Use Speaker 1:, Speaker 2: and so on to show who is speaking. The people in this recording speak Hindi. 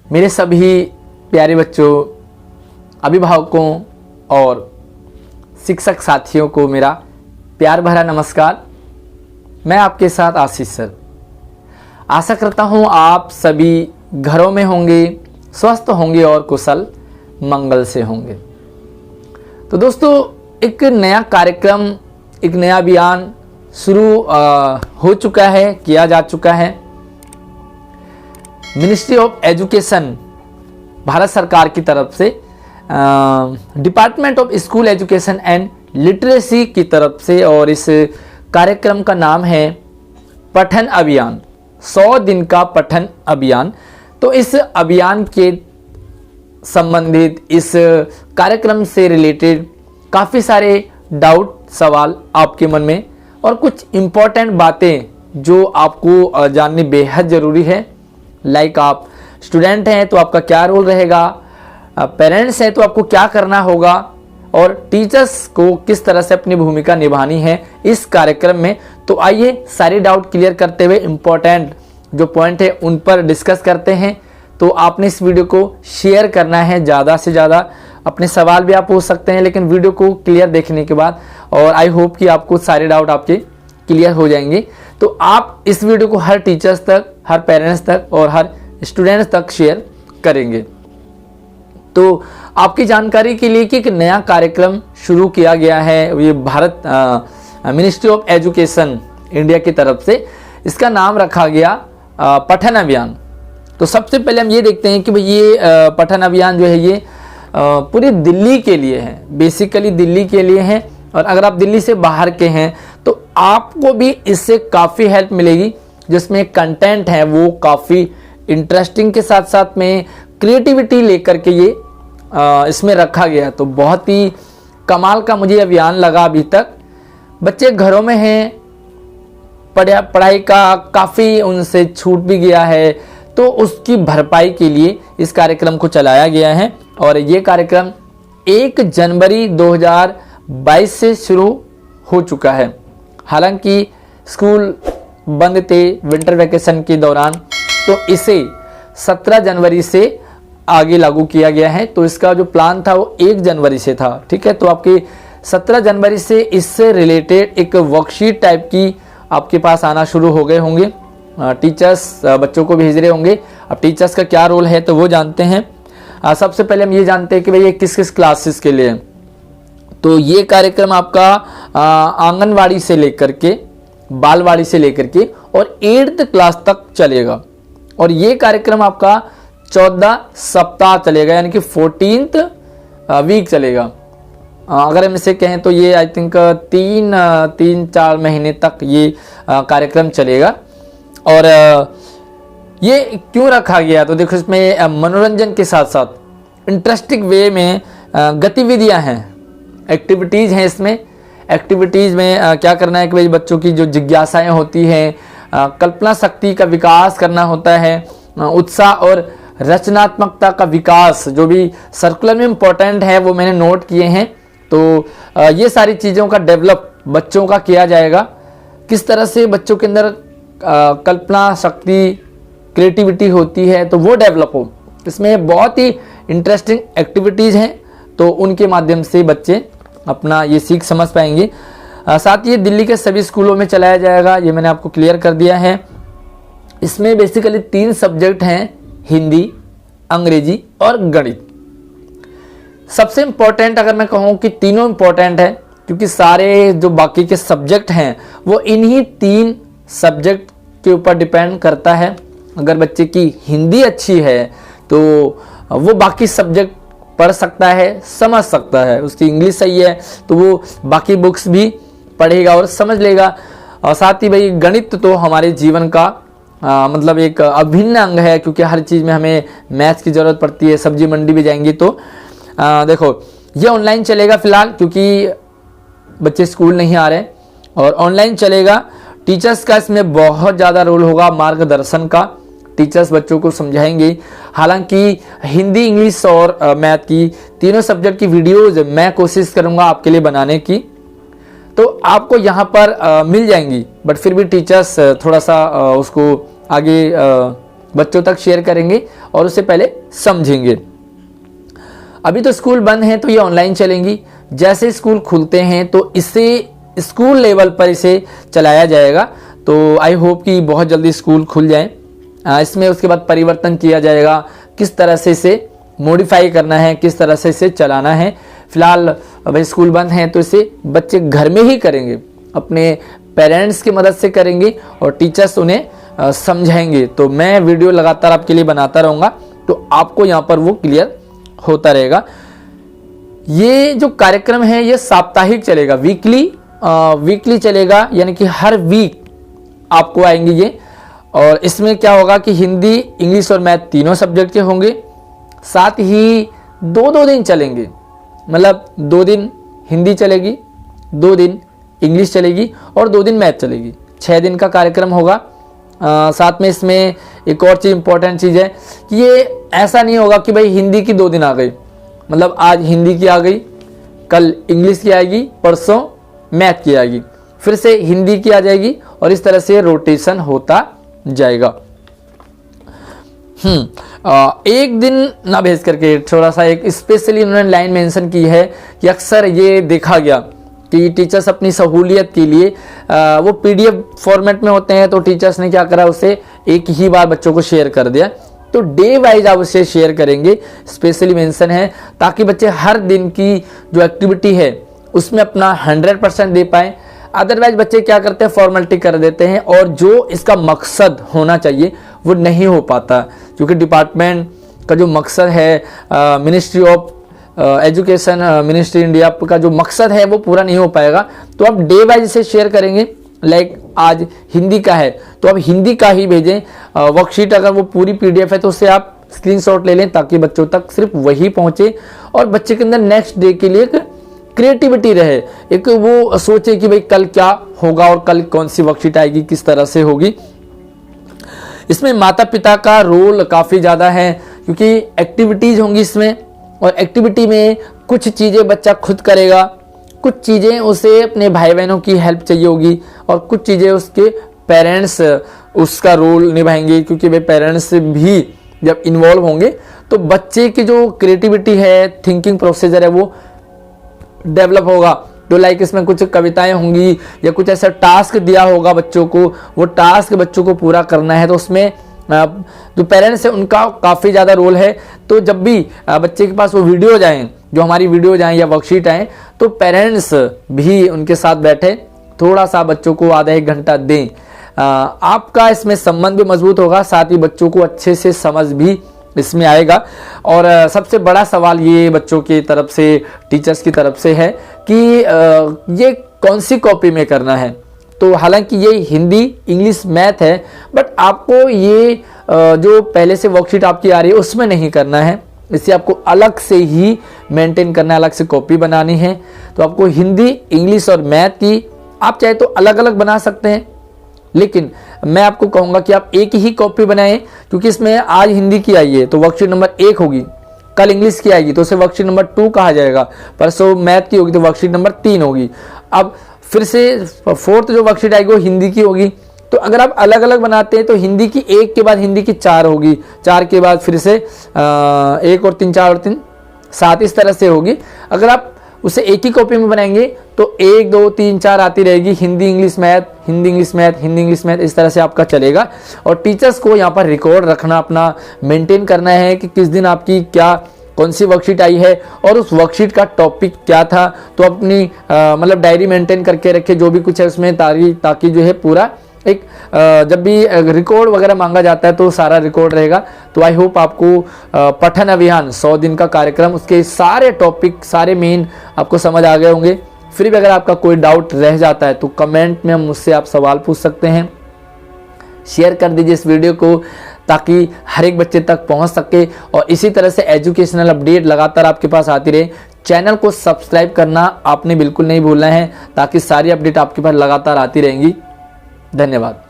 Speaker 1: मेरे सभी प्यारे बच्चों, अभिभावकों और शिक्षक साथियों को मेरा प्यार भरा नमस्कार। मैं आपके साथ आशीष सर। आशा करता हूँ आप सभी घरों में होंगे, स्वस्थ होंगे और कुशल मंगल से होंगे। तो दोस्तों, एक नया कार्यक्रम, एक नया अभियान शुरू हो चुका है, किया जा चुका है। मिनिस्ट्री ऑफ एजुकेशन भारत सरकार की तरफ से department of school education and literacy की तरफ से, और इस कार्यक्रम का नाम है पठन अभियान, 100 दिन का पठन अभियान। तो इस अभियान के संबंधित, इस कार्यक्रम से रिलेटेड काफ़ी सारे डाउट, सवाल आपके मन में और कुछ इम्पोर्टेंट बातें जो आपको जाननी बेहद ज़रूरी है। लाइक आप स्टूडेंट हैं तो आपका क्या रोल रहेगा, पेरेंट्स हैं तो आपको क्या करना होगा, और टीचर्स को किस तरह से अपनी भूमिका निभानी है इस कार्यक्रम में। तो आइए सारे डाउट क्लियर करते हुए इम्पोर्टेंट जो पॉइंट है उन पर डिस्कस करते हैं। तो आपने इस वीडियो को शेयर करना है ज़्यादा से ज़्यादा। अपने सवाल भी आप पूछ सकते हैं, लेकिन वीडियो को क्लियर देखने के बाद, और आई होप कि आपको सारे डाउट आपके क्लियर हो जाएंगे। तो आप इस वीडियो को हर टीचर्स तक, हर पेरेंट्स तक और हर स्टूडेंट्स तक शेयर करेंगे। तो आपकी जानकारी के लिए कि एक नया कार्यक्रम शुरू किया गया है, ये Bharat ministry of education India की तरफ से। इसका नाम रखा गया पठन अभियान। तो सबसे पहले हम ये देखते हैं कि भाई ये पठन अभियान जो है ये पूरी दिल्ली के लिए है, बेसिकली दिल्ली के लिए है। और अगर आप दिल्ली से बाहर के हैं तो आपको भी इससे काफ़ी हेल्प मिलेगी, जिसमें कंटेंट है वो काफ़ी इंटरेस्टिंग के साथ साथ में क्रिएटिविटी लेकर के ये इसमें रखा गया। तो बहुत ही कमाल का मुझे अभियान लगा। अभी तक बच्चे घरों में हैं, पढ़ाई का काफ़ी उनसे छूट भी गया है, तो उसकी भरपाई के लिए इस कार्यक्रम को चलाया गया है। और ये कार्यक्रम 1 जनवरी 2022 से शुरू हो चुका है। हालांकि स्कूल बंद थे विंटर वैकेशन के दौरान, तो इसे 17 जनवरी से आगे लागू किया गया है। तो इसका जो प्लान था वो 1 जनवरी से था, ठीक है। तो आपके 17 जनवरी से इससे रिलेटेड एक वर्कशीट टाइप की आपके पास आना शुरू हो गए होंगे। टीचर्स बच्चों को भेज रहे होंगे। अब टीचर्स का क्या रोल है तो वो जानते हैं। सबसे पहले हम ये जानते हैं कि भाई ये किस किस क्लासेस के लिए है। तो ये कार्यक्रम आपका आंगनवाड़ी से लेकर के, बालवाड़ी से लेकर के और 8th क्लास तक चलेगा। और ये कार्यक्रम आपका 14 सप्ताह चलेगा, यानी कि 14th वीक चलेगा। अगर हम इसे कहें तो ये आई थिंक 3-4 महीने तक ये कार्यक्रम चलेगा। और ये क्यों रखा गया, तो देखो इसमें मनोरंजन के साथ साथ इंटरेस्टिंग वे में गतिविधियां हैं, एक्टिविटीज़ हैं। इसमें एक्टिविटीज़ में क्या करना है कि भाई बच्चों की जो जिज्ञासाएं होती हैं, कल्पना शक्ति का विकास करना होता है, उत्साह और रचनात्मकता का विकास, जो भी सर्कुलर में इम्पोर्टेंट है वो मैंने नोट किए हैं। तो ये सारी चीज़ों का डेवलप बच्चों का किया जाएगा। किस तरह से बच्चों के अंदर कल्पना शक्ति, क्रिएटिविटी होती है, तो वो डेवलप हो। इसमें बहुत ही इंटरेस्टिंग एक्टिविटीज़ हैं, तो उनके माध्यम से बच्चे अपना ये सीख समझ पाएंगे। साथ ही दिल्ली के सभी स्कूलों में चलाया जाएगा, ये मैंने आपको क्लियर कर दिया है। इसमें बेसिकली 3 सब्जेक्ट हैं, हिंदी, अंग्रेजी और गणित। सबसे इम्पोर्टेंट अगर मैं कहूँ कि तीनों इम्पोर्टेंट है, क्योंकि सारे जो बाकी के सब्जेक्ट हैं वो इन्हीं 3 सब्जेक्ट के ऊपर डिपेंड करता है। अगर बच्चे की हिंदी अच्छी है तो वो बाकी सब्जेक्ट पढ़ सकता है, समझ सकता है। उसकी इंग्लिश सही है तो वो बाकी बुक्स भी पढ़ेगा और समझ लेगा। और साथ ही भाई गणित तो हमारे जीवन का मतलब एक अभिन्न अंग है, क्योंकि हर चीज़ में हमें मैथ्स की ज़रूरत पड़ती है। सब्जी मंडी भी जाएंगे तो देखो ये ऑनलाइन चलेगा फ़िलहाल, क्योंकि बच्चे स्कूल नहीं आ रहे, और ऑनलाइन चलेगा। टीचर्स का इसमें बहुत ज़्यादा रोल होगा, मार्गदर्शन का। टीचर्स बच्चों को समझाएंगे। हालांकि हिंदी, इंग्लिश और मैथ की तीनों सब्जेक्ट की वीडियोज़ मैं कोशिश करूँगा आपके लिए बनाने की, तो आपको यहाँ पर मिल जाएंगी। बट फिर भी टीचर्स थोड़ा सा उसको आगे बच्चों तक शेयर करेंगे और उसे पहले समझेंगे। अभी तो स्कूल बंद हैं तो ये ऑनलाइन चलेंगी, जैसे स्कूल खुलते हैं तो इसे स्कूल लेवल पर इसे चलाया जाएगा। तो आई होप कि बहुत जल्दी स्कूल खुल जाए। इसमें उसके बाद परिवर्तन किया जाएगा, किस तरह से इसे मॉडिफाई करना है, किस तरह से इसे चलाना है। फिलहाल भाई स्कूल बंद हैं तो इसे बच्चे घर में ही करेंगे, अपने पेरेंट्स की मदद से करेंगे और टीचर्स उन्हें समझाएंगे। तो मैं वीडियो लगातार आपके लिए बनाता रहूँगा, तो आपको यहाँ पर वो क्लियर होता रहेगा। ये जो कार्यक्रम है ये साप्ताहिक चलेगा, वीकली चलेगा, यानी कि हर वीक आपको आएंगे ये। और इसमें क्या होगा कि हिंदी, इंग्लिश और मैथ तीनों सब्जेक्ट के होंगे। साथ ही 2-2 दिन चलेंगे, मतलब 2 दिन हिंदी चलेगी, 2 दिन इंग्लिश चलेगी और 2 दिन मैथ चलेगी। 6 दिन का कार्यक्रम होगा। साथ में इसमें एक और चीज़ इंपॉर्टेंट चीज़ है कि ये ऐसा नहीं होगा कि भाई हिंदी की 2 दिन आ गई, मतलब आज हिंदी की आ गई, कल इंग्लिश की आएगी, परसों मैथ की आएगी, फिर से हिंदी की आ जाएगी और इस तरह से रोटेशन होता जाएगा। एक दिन ना भेज करके थोड़ा सा एक स्पेशली उन्होंने लाइन मेंशन की है कि अक्सर ये देखा गया कि टीचर्स अपनी सहूलियत के लिए वो पीडीएफ फॉर्मेट में होते हैं, तो टीचर्स ने क्या करा, उसे एक ही बार बच्चों को शेयर कर दिया। तो डे वाइज आप उसे शेयर करेंगे, स्पेशली मेंशन है, ताकि बच्चे हर दिन की जो एक्टिविटी है उसमें अपना 100% दे पाए। अदरवाइज बच्चे क्या करते हैं, फॉर्मेलिटी कर देते हैं और जो इसका मकसद होना चाहिए वो नहीं हो पाता, क्योंकि डिपार्टमेंट का जो मकसद है, ministry of education, ministry India का जो मकसद है वो पूरा नहीं हो पाएगा। तो आप डे वाइज इसे शेयर करेंगे। लाइक आज हिंदी का है तो आप हिंदी का ही भेजें। वर्कशीट अगर वो पूरी पीडीएफ है तो उससे आप स्क्रीनशॉट ले लें, ताकि बच्चों तक सिर्फ वही पहुंचे और बच्चे के अंदर नेक्स्ट डे के लिए क्रिएटिविटी रहे, एक वो सोचे कि भाई कल क्या होगा और कल कौन सी वर्कशीट आएगी, किस तरह से होगी। इसमें माता पिता का रोल काफ़ी ज़्यादा है, क्योंकि एक्टिविटीज़ होंगी इसमें, और एक्टिविटी में कुछ चीज़ें बच्चा खुद करेगा, कुछ चीज़ें उसे अपने भाई बहनों की हेल्प चाहिए होगी और कुछ चीज़ें उसके पेरेंट्स उसका रोल निभाएंगे, क्योंकि वे पेरेंट्स भी जब इन्वॉल्व होंगे तो बच्चे की जो क्रिएटिविटी है, थिंकिंग प्रोसीजर है, वो डेवलप होगा। तो लाइक इसमें कुछ कविताएं होंगी या कुछ ऐसा टास्क दिया होगा बच्चों को, वो टास्क बच्चों को पूरा करना है, तो उसमें जो पेरेंट्स है उनका काफ़ी ज़्यादा रोल है। तो जब भी बच्चे के पास वो वीडियोज आएँ, जो हमारी वीडियोज आएँ या वर्कशीट आएँ, तो पेरेंट्स भी उनके साथ बैठे, थोड़ा सा बच्चों को आधा 1 घंटा दें। आपका इसमें संबंध भी मजबूत होगा, साथ ही बच्चों को अच्छे से समझ भी इसमें आएगा। और सबसे बड़ा सवाल ये बच्चों की तरफ से, टीचर्स की तरफ से है कि ये कौन सी कॉपी में करना है। तो हालांकि ये हिंदी, इंग्लिश, मैथ है, बट आपको ये जो पहले से वर्कशीट आपकी आ रही है उसमें नहीं करना है, इसे आपको अलग से ही मेंटेन करना है, अलग से कॉपी बनानी है। तो आपको हिंदी, इंग्लिश और मैथ की आप चाहे तो अलग अलग बना सकते हैं, लेकिन मैं आपको कहूंगा कि आप एक ही कॉपी बनाएं, क्योंकि इसमें आज हिंदी की आई है तो वर्कशीट नंबर 1 होगी, कल इंग्लिश की आएगी तो उसे वर्कशीट नंबर 2 कहा जाएगा, परसों मैथ की होगी तो वर्कशीट नंबर 3 होगी। अब फिर से 4th जो वर्कशीट आएगी वो हिंदी की होगी। तो अगर आप अलग अलग बनाते हैं तो हिंदी की 1 के बाद हिंदी की 4 होगी, 4 के बाद फिर से 1 और 3, 4 और 3, 7, इस तरह से होगी। अगर आप उसे एक ही कॉपी में बनाएंगे तो 1, 2, 3, 4 आती रहेगी, Hindi English math, Hindi English math, Hindi English math, इस तरह से आपका चलेगा। और टीचर्स को यहाँ पर रिकॉर्ड रखना, अपना मेंटेन करना है कि किस दिन आपकी क्या कौन सी वर्कशीट आई है और उस वर्कशीट का टॉपिक क्या था। तो अपनी मतलब डायरी मेंटेन करके रखे जो भी कुछ है उसमें, ताकि जो है पूरा एक जब भी रिकॉर्ड वगैरह मांगा जाता है तो सारा रिकॉर्ड रहेगा। तो आई होप आपको पठन अभियान 100 दिन का कार्यक्रम, उसके सारे टॉपिक, सारे मेन आपको समझ आ गए होंगे। फिर भी अगर आपका कोई डाउट रह जाता है तो कमेंट में मुझसे आप सवाल पूछ सकते हैं। शेयर कर दीजिए इस वीडियो को ताकि हर एक बच्चे तक पहुंच सके और इसी तरह से एजुकेशनल अपडेट लगातार आपके पास आती रहे। चैनल को सब्सक्राइब करना आपने बिल्कुल नहीं भूलना है ताकि सारी अपडेट आपके पास लगातार आती रहेंगी। धन्यवाद।